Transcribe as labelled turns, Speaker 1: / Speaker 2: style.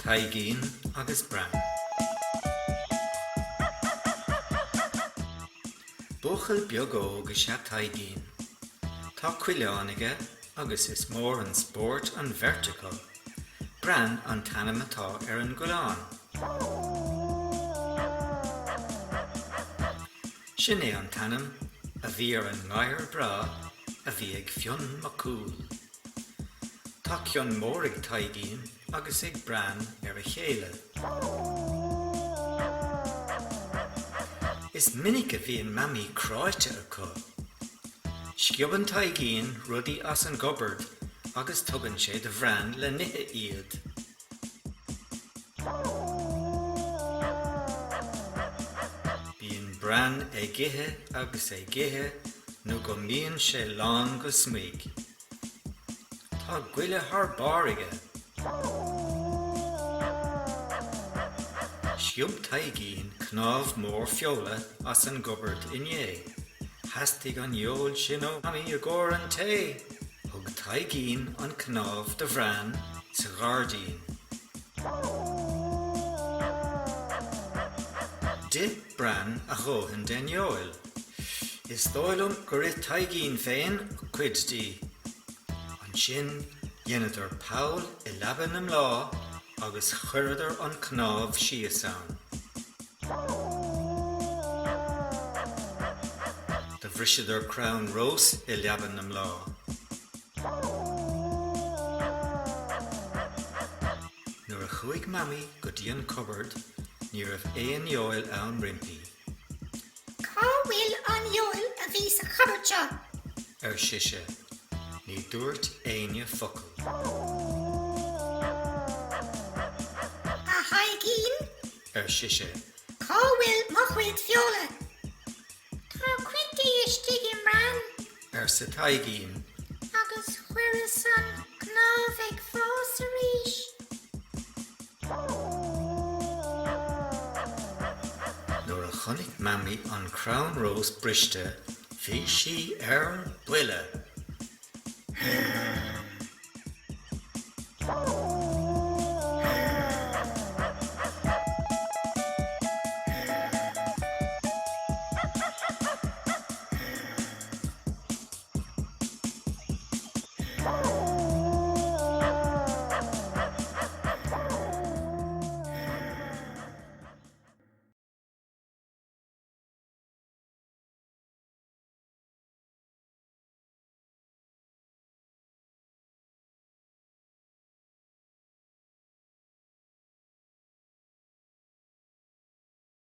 Speaker 1: Taigín agus Bran. Buchail beag óg is taigín. Tá cuileánaige agus is mór an sport an vertical. Bran an tanam atá an gulán. Sin é an tanam a bhí an ngair bra a bhí ag fionn macúil. Tá cionn mór ag taigín agus ag Bran a chéile. Is minic a bhí an mamí cráite acu. Sciobhan taigín rudaí as an gobard agus tugann sé de bhrean le nithe iad. Bíonn Bran é githe agus é githe nó go mbíonn sé lán go smaoig. Tá gcuile th báirige. Sciub taigín cnámh mór feola as an gobard inné. Hastig an eol sin ó mamí a gcóir an té. Thug taigín an cnámh de bhrean sa ghardín. Dit Bran a chóthain den eol. Is dóilm gur rith taigín féin cuid dí. An sin dhéanaidir Paul I leaban am lá agus chuiridir an cnámh siasán. De bhrisidir Crown Rose I leaban am lá. Nuair a chuaigh mamí go dtí an cupboard, ní raibh éon eol ann rimpi.
Speaker 2: Cá bhfuil an eol a bhí sa cupboard seo?
Speaker 1: Siise, ní dúirt aine focail.
Speaker 2: A taigín?
Speaker 1: Siise,
Speaker 2: Cá bhfuil mo chuid feola? Tá cuidí istigh imrean
Speaker 1: sa taigín.
Speaker 2: agus chuir san cnámh ag fós arís.
Speaker 1: Nuair a chonig mamí an Crown Rose briste, bhí sí an buile.